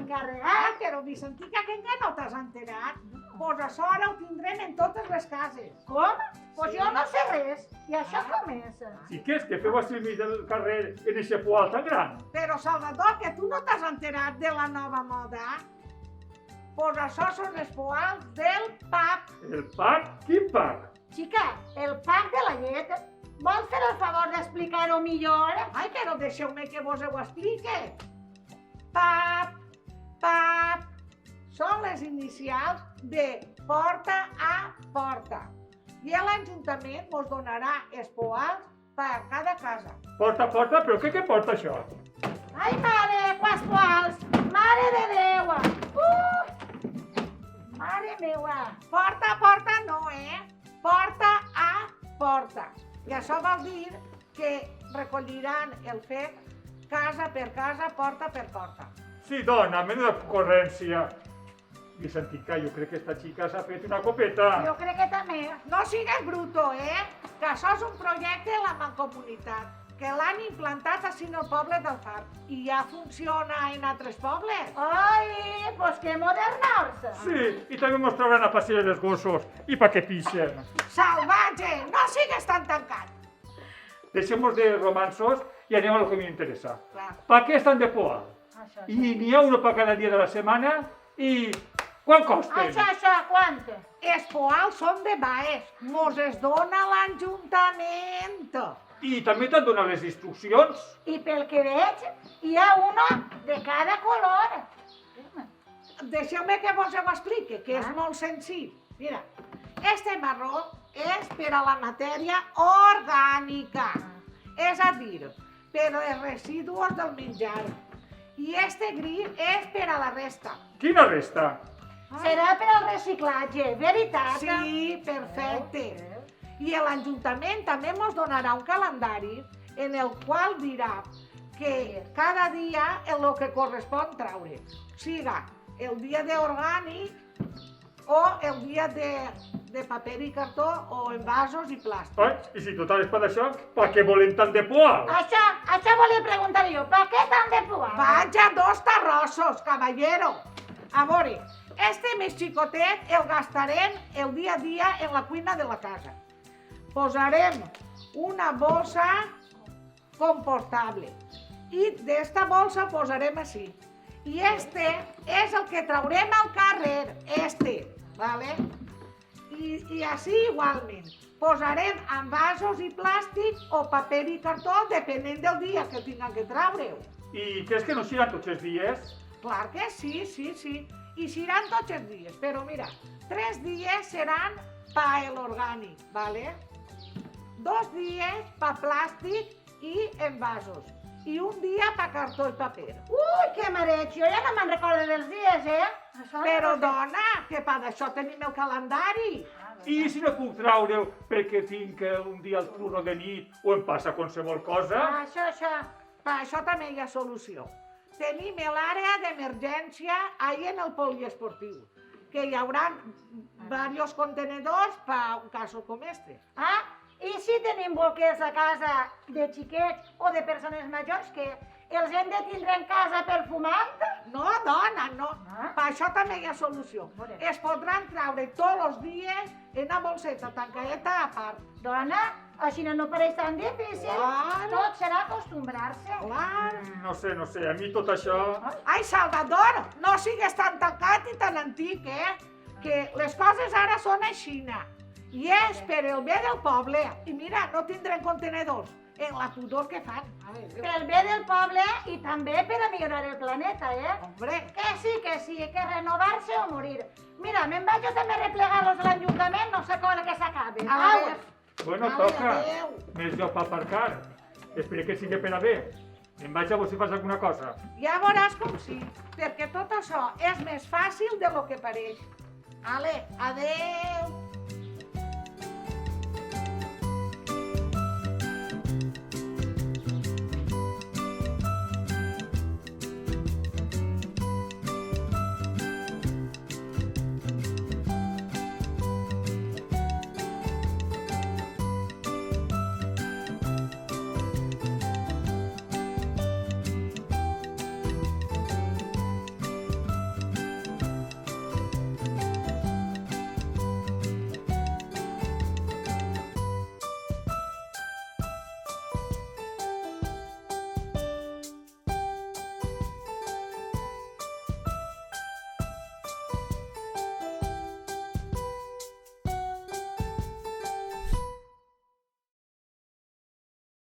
encarregat. Però, Vicentica, que encara no t'has enterat? Pues això ara ho tindrem en totes les cases. Com? Pues Sí. jo no sé res. I això com és? Sí que és que feu així al mig del carrer en eixe poal tan gran. Però, Salvador, que tu no t'has enterat de la nova moda? Pues això són les poals del pap. El pack? Quin pack? Xica, el pack de la llet. Vols fer el favor d'explicar-ho millor? Ai, però deixeu-me que vos ho explique. Pap, pap, són les inicials de porta a porta. I l'Ajuntament mos donarà els poals per cada casa. Porta a porta, però què porta això? Ai, mare, Pasquals! Mare de Déu! Mare meua! Porta a porta no, Porta a porta. I això vol dir que recolliran el fet casa per casa, porta per porta. Sí, dona, menuda ocurrència. Vicentica, jo crec que esta xica s'ha fet una copeta. Jo crec que també. No sigues bruto, que això és un projecte de la Mancomunitat, que l'han implantat així en el poble d'Alfar i ja funciona en altres pobles. Ai, pues que modernar-se. Sí, i també mos trauran a passejar els gossos i pa que pixen. Salvatge, no sigues tan tancat. Deixem-nos de romansos i anem a lo que m'interessa. Clar. Pa què estan de poal? Això, I n'hi ha uno per cada dia de la setmana i quan costen? això, quant? Els poals són de baix, mos es dona l'Ajuntament. I també t'han donat les instruccions? I pel que veig, hi ha uno de cada color. Deixeu-me que vos ho explique, que és molt senzill. Mira, este marró és per a la matèria orgànica, és a dir, per als residus del menjar. I este gris és per a la resta. Quina resta? Serà per al reciclatge, veritat? Sí, perfecte. I l'Ajuntament també ens donarà un calendari en el qual dirà que cada dia el que correspon traure, siga el dia d'orgànic o el dia de paper i cartó o envasos i plàstic. Ai, i si total és per això, per què volem tant de poal? Això volia preguntar jo, per què tant de poal? Vaja, dos tarrossos, caballero. A veure, este més xicotet el gastarem el dia a dia en la cuina de la casa. Posarem una bolsa compostable i d'esta bolsa posarem així. I este és el que traurem al carrer, ¿vale? I així igualment. Posarem envasos i plàstic o paper i cartó depenent del dia que tinguem que traure-ho. I creus que no seran tots els dies? Clar que sí. I seran tots els dies, però mira, 3 dies seran pa l'orgànic, ¿vale? 2 dies pa plàstic i envasos. I un dia pa cartó i paper. Ui, que mareig, jo ja no me'n recordo dels dies, Això no Però, ho sé. dona, que per això tenim el calendari. I si no puc traure-ho perquè tinc un dia al turno de nit o em passa qualsevol cosa? Això. Per això també hi ha solució. Tenim l'àrea d'emergència ahí en el poliesportiu, que hi haurà diversos contenedors per un cas com este. I si tenim bolquers a casa de xiquets o de persones majors que els hem de tindre en casa perfumant? No, dona, no. Ah. Per això també hi ha solució. Molt bé. Es podran traure tots els dies en una bolseta tancadeta a part. Dona, així no pareix tan difícil. Claro. Tot serà acostumbrar-se. Clar. No sé, a mi tot això... Ai, Salvador, no sigues tan tancat i tan antic, Que les coses ara són així. I és per el bé del poble. I mira, no tindrem contenedors en la pudor que fan. Pel bé del poble i també per a millorar el planeta, Hombre, Que sí, que renovar-se o morir. Mira, me'n vaig jo també a replegar-los a l'Ajuntament, no sé com que s'acaben. Au. Bueno, Mare toca. de Déu. Més lloc per aparcar. Espero que sigui per a bé. Em vaig a veure si fas alguna cosa. Ja veuràs com sí, perquè tot això és més fàcil de lo que pareix. Ale, adeu.